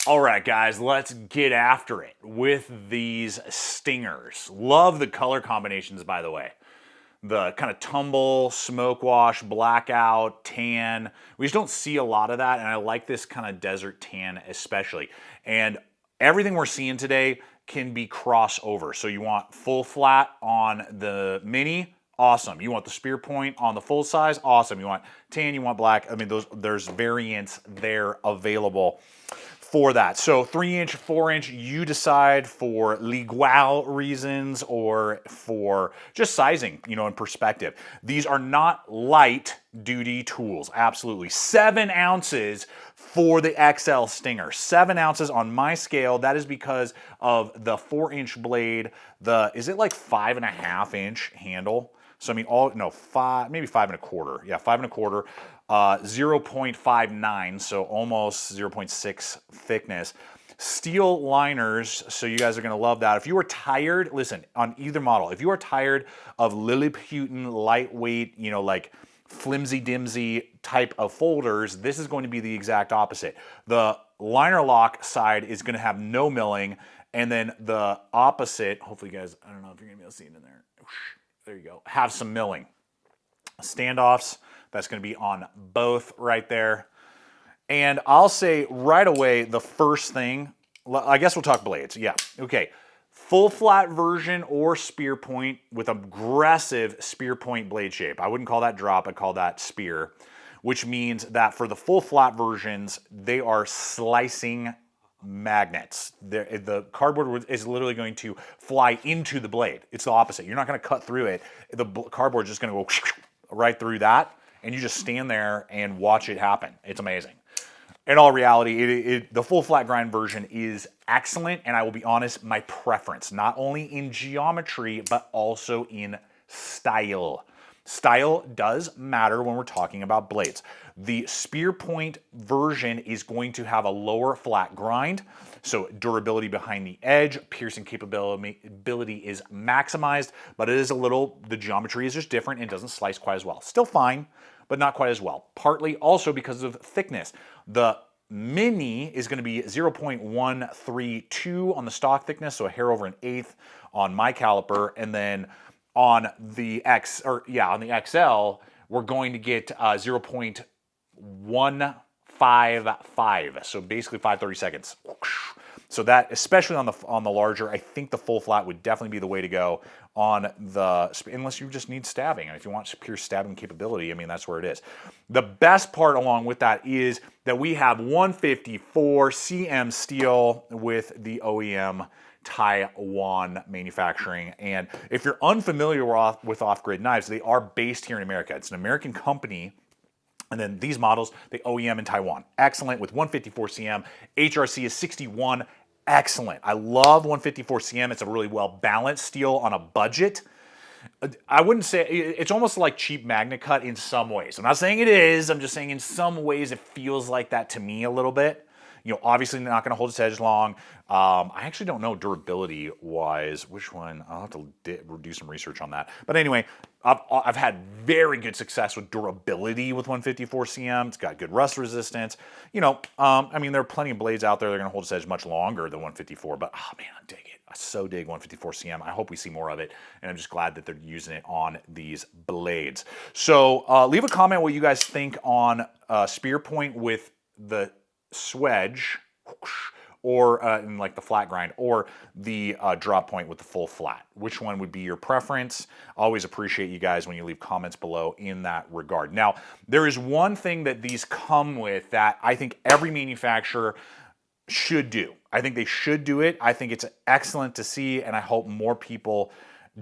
All right, guys, let's get after it with these stingers. Love the color combinations, by the way. The kind of tumble, smoke wash, blackout, tan. We just don't see a lot of that, and I like this kind of desert tan especially. And everything we're seeing today can be crossover. So you want full flat on the mini, awesome. You want the spear point on the full size, awesome. You want tan, you want black. I mean, there's variants there available for that. So 3-inch, 4-inch, you decide for legal reasons or for just sizing, and perspective. These are not light duty tools, absolutely. 7 ounces for the XL Stinger. 7 ounces on my scale. That is because of the 4-inch blade. Is it like 5.5-inch handle? So I mean, maybe 5.25. Yeah, 5.25. 0.59, so almost 0.6 thickness. Steel liners, so you guys are gonna love that. If you are tired, listen, on either model, if you are tired of Lilliputian, lightweight, like flimsy-dimsy type of folders, this is going to be the exact opposite. The liner lock side is gonna have no milling, and then the opposite, hopefully you guys, I don't know if you're gonna be able to see it in there. There you go, have some milling. Standoffs, that's going to be on both right there. And I'll say right away, the first thing, I guess we'll talk blades. Yeah, okay. Full flat version or spear point with aggressive spear point blade shape. I wouldn't call that drop, I'd call that spear, which means that for the full flat versions, they are slicing magnets. The cardboard is literally going to fly into the blade. It's the opposite. You're not going to cut through it. The cardboard is just going to go right through that, and you just stand there and watch it happen. It's amazing. In all reality, the full flat grind version is excellent, and I will be honest, my preference, not only in geometry, but also in style. Style does matter when we're talking about blades. The spear point version is going to have a lower flat grind, so durability behind the edge, piercing capability is maximized, but the geometry is just different and doesn't slice quite as well. Still fine, but not quite as well. Partly also because of thickness. The mini is going to be 0.132 on the stock thickness, so a hair over an eighth on my caliper, and then on the XL, we're going to get 0.155, so basically 5/32. So that, especially on the larger, I think the full flat would definitely be the way to go on unless you just need stabbing. And if you want pure stabbing capability, I mean, that's where it is. The best part along with that is that we have 154 cm steel with the OEM Taiwan manufacturing. And if you're unfamiliar with off-grid knives, they are based here in America. It's an American company. And then these models, the OEM in Taiwan. Excellent with 154 cm. HRC is 61. Excellent. I love 154 cm. It's a really well-balanced steel on a budget. I wouldn't say, it's almost like cheap magnet cut in some ways. I'm not saying it is. I'm just saying in some ways it feels like that to me a little bit. Obviously not going to hold its edge long. I actually don't know durability-wise which one. I'll have to do some research on that. But anyway, I've had very good success with durability with 154 cm. It's got good rust resistance. I mean, there are plenty of blades out there that are going to hold its edge much longer than 154. But, oh, man, I dig it. I so dig 154 cm. I hope we see more of it. And I'm just glad that they're using it on these blades. So leave a comment what you guys think on spear point with the swedge, or in like the flat grind, or the drop point with the full flat. Which one would be your preference? Always appreciate you guys when you leave comments below in that regard. Now, there is one thing that these come with that I think every manufacturer should do. I think they should do it. I think it's excellent to see, and I hope more people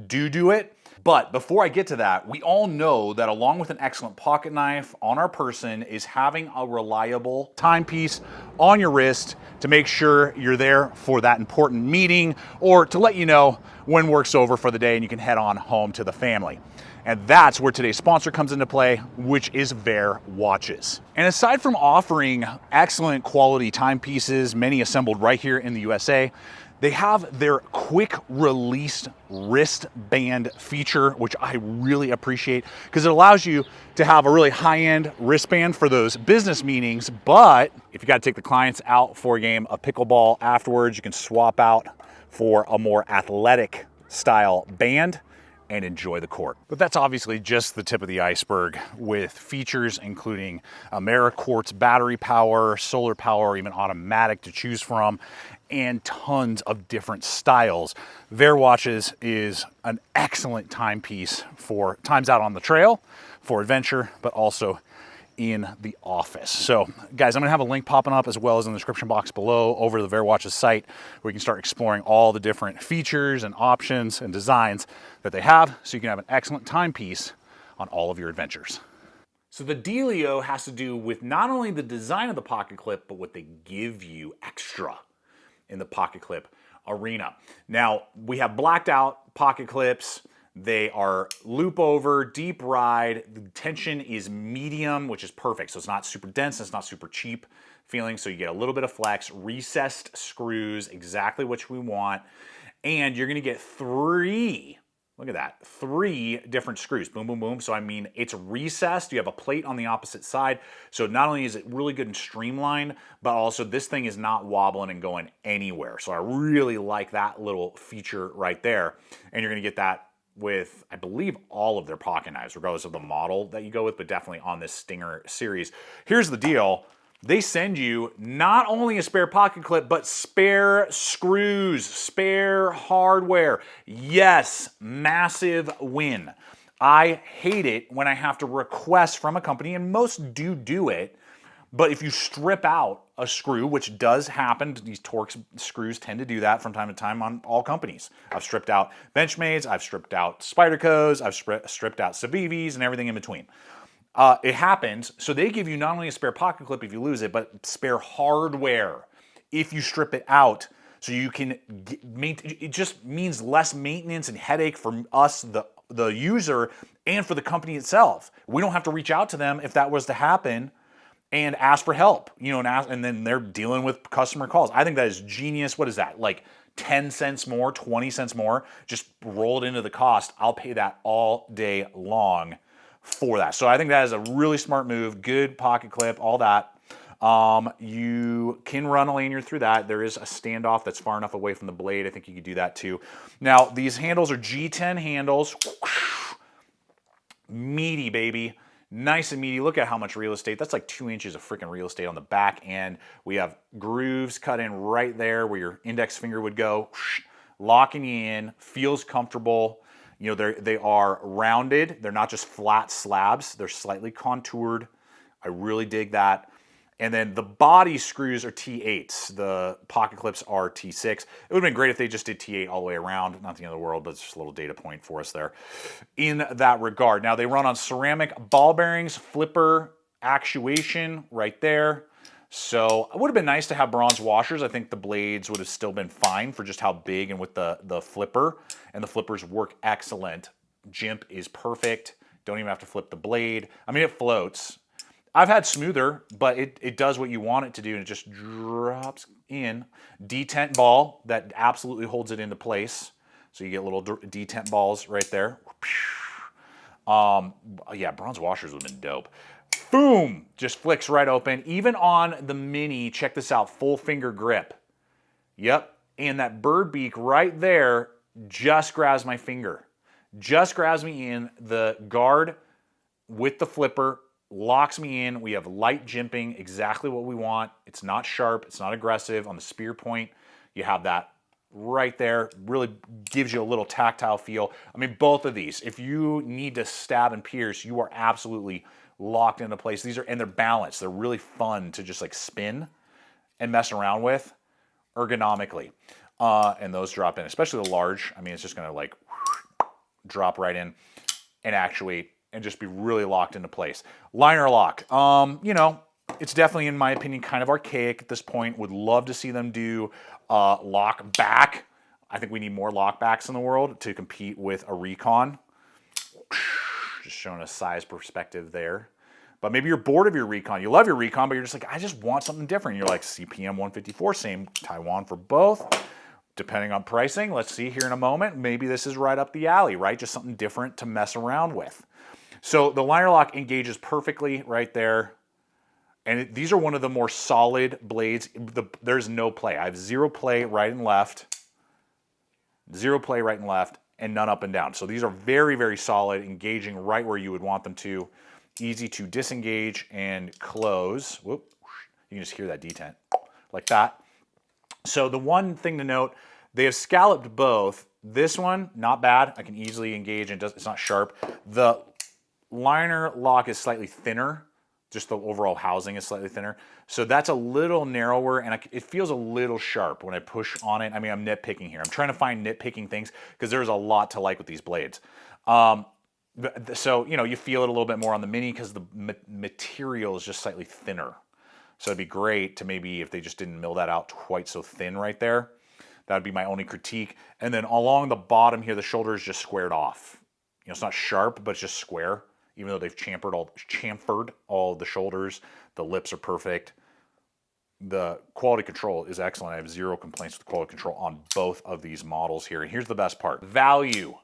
do it. But before I get to that, we all know that along with an excellent pocket knife on our person is having a reliable timepiece on your wrist to make sure you're there for that important meeting, or to let you know when work's over for the day and you can head on home to the family. And that's where today's sponsor comes into play, which is Veer Watches. And aside from offering excellent quality timepieces, many assembled right here in the USA, They have their quick release wristband feature, which I really appreciate because it allows you to have a really high-end wristband for those business meetings. But if you got to take the clients out for a game of pickleball afterwards, you can swap out for a more athletic style band and enjoy the court. But that's obviously just the tip of the iceberg, with features including AmeriQuartz battery power, solar power, even automatic to choose from, and tons of different styles. Watches is an excellent timepiece for times out on the trail, for adventure, but also in the office. So guys, I'm gonna have a link popping up as well as in the description box below over to the Watches site, where you can start exploring all the different features and options and designs that they have, so you can have an excellent timepiece on all of your adventures. So the dealio has to do with not only the design of the pocket clip, but what they give you extra in the pocket clip arena. Now, we have blacked out pocket clips. They are loop over, deep ride. The tension is medium, which is perfect. So it's not super dense, it's not super cheap feeling. So you get a little bit of flex, recessed screws, exactly what we want. And you're gonna get three, look at that, 3 different screws, boom, boom, boom. So I mean, it's recessed. You have a plate on the opposite side. So not only is it really good and streamlined, but also this thing is not wobbling and going anywhere. So I really like that little feature right there. And you're gonna get that with, I believe, all of their pocket knives, regardless of the model that you go with, but definitely on this Stinger series. Here's the deal. They send you not only a spare pocket clip, but spare screws, spare hardware. Yes, massive win. I hate it when I have to request from a company, and most do it, but if you strip out a screw, which does happen, these Torx screws tend to do that from time to time on all companies. I've stripped out Benchmades, I've stripped out Spydercos, I've stripped out Civivis, and everything in between. It happens, so they give you not only a spare pocket clip if you lose it, but spare hardware if you strip it out, so you can it just means less maintenance and headache for us, the user, and for the company itself. We don't have to reach out to them if that was to happen and ask for help, you know, and then they're dealing with customer calls. I think that is genius. What is that, like 10 cents more, 20 cents more, just roll it into the cost? I'll pay that all day long for that. So I think that is a really smart move, good pocket clip, all that. You can run a lanyard through that. There is a standoff that's far enough away from the blade. I think you could do that too. Now, these handles are G10 handles. Meaty, baby. Nice and meaty. Look at how much real estate. That's like 2 inches of freaking real estate on the back end. We have grooves cut in right there where your index finger would go. Locking you in. Feels comfortable. You know, they are rounded. They're not just flat slabs. They're slightly contoured. I really dig that. And then the body screws are T8s. The pocket clips are T6. It would have been great if they just did T8 all the way around. Not the end of the world, but it's just a little data point for us there in that regard. Now, they run on ceramic ball bearings, flipper actuation right there. So it would have been nice to have bronze washers. I think the blades would have still been fine for just how big and with the flipper. And the flippers work excellent. Jimp is perfect. Don't even have to flip the blade. I mean, it floats. I've had smoother, but it does what you want it to do, and it just drops in. Detent ball that absolutely holds it into place. So you get little detent balls right there. Yeah, bronze washers would have been dope. Boom! Just flicks right open. Even on the Mini, check this out, full finger grip. Yep, and that bird beak right there just grabs my finger. Just grabs me in the guard with the flipper, locks me in. We have light jimping, exactly what we want. It's not sharp, it's not aggressive. On the spear point, you have that right there. Really gives you a little tactile feel. I mean, both of these, if you need to stab and pierce, you are absolutely locked into place. These are, and they're balanced. They're really fun to just like spin and mess around with ergonomically. And those drop in, especially the large. I mean, it's just gonna like drop right in and actuate and just be really locked into place. Liner lock, you know, it's definitely, in my opinion, kind of archaic at this point. Would love to see them do lock back. I think we need more lock backs in the world to compete with a Recon. Just showing a size perspective there. But maybe you're bored of your Recon. You love your Recon, but you're just like, I just want something different. You're like, CPM 154, same Taiwan for both. depending on pricing, let's see here in a moment, maybe this is right up the alley, right? Just something different to mess around with. So the liner lock engages perfectly right there. And these are one of the more solid blades. There's no play. I have zero play right and left, zero play right and left, and none up and down. So these are very, very solid, engaging right where you would want them to. Easy to disengage and close. Whoop. You can just hear that detent like that. So the one thing to note, they have scalloped both. This one, not bad. I can easily engage and it's not sharp. The liner lock is slightly thinner. Just the overall housing is slightly thinner. So that's a little narrower and it feels a little sharp when I push on it. I mean, I'm nitpicking here. I'm trying to find nitpicking things because there's a lot to like with these blades. So, you know, you feel it a little bit more on the Mini because the material is just slightly thinner. So it'd be great to maybe, if they just didn't mill that out quite so thin right there, that would be my only critique. And then along the bottom here, the shoulder is just squared off. You know, it's not sharp, but it's just square. Even though they've chamfered all the shoulders, the lips are perfect. The quality control is excellent. I have zero complaints with the quality control on both of these models here. And here's the best part. Value.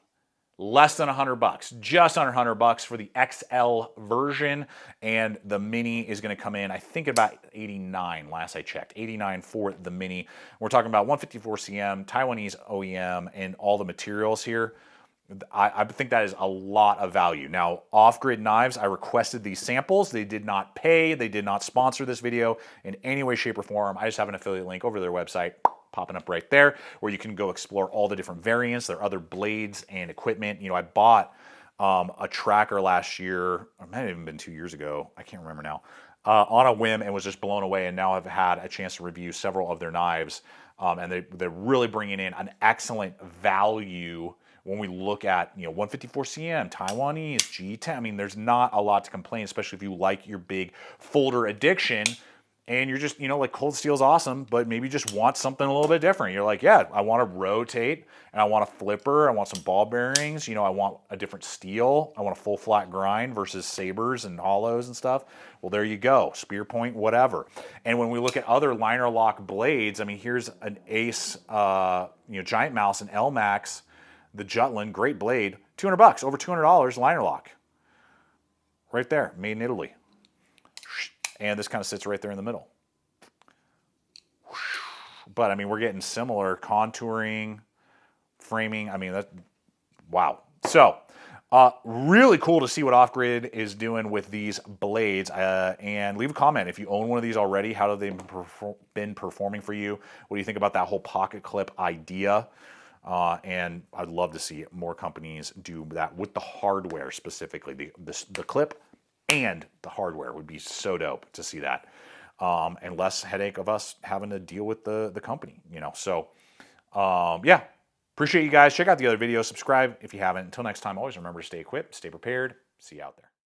Less than $100, just under $100 for the XL version, and the Mini is going to come in, I think, about 89 last I checked, 89 for the Mini. We're talking about 154 cm, Taiwanese OEM, and all the materials here. I think that is a lot of value. Now, Off-Grid Knives, I requested these samples. They did not pay. They did not sponsor this video in any way, shape, or form. I just have an affiliate link over to their website popping up right there where you can go explore all the different variants. There are other blades and equipment. You know, I bought a tracker last year, or it might have even been 2 years ago. I can't remember now. On a whim and was just blown away. And now I've had a chance to review several of their knives. And they're really bringing in an excellent value when we look at, you know, 154 cm, Taiwanese, G10. I mean, there's not a lot to complain, especially if you like your big folder addiction and you're just, you know, like cold steel's awesome, but maybe just want something a little bit different. You're like, yeah, I want to rotate and I want a flipper. I want some ball bearings. You know, I want a different steel. I want a full flat grind versus sabers and hollows and stuff. Well, there you go. Spear point, whatever. And when we look at other liner lock blades, I mean, here's an Ace, you know, Giant Mouse and L-Max, the Jutland, great blade, $200, over $200 liner lock. Right there, made in Italy. And this kind of sits right there in the middle. But I mean, we're getting similar contouring, framing. I mean, that, wow. So, really cool to see what Off-Grid is doing with these blades. And leave a comment if you own one of these already. How have they been performing for you? What do you think about that whole pocket clip idea? And I'd love to see more companies do that with the hardware specifically. The clip and the hardware would be so dope to see that. And less headache of us having to deal with the company, you know. So, yeah, appreciate you guys. Check out the other videos. Subscribe if you haven't. Until next time, always remember to stay equipped, stay prepared. See you out there.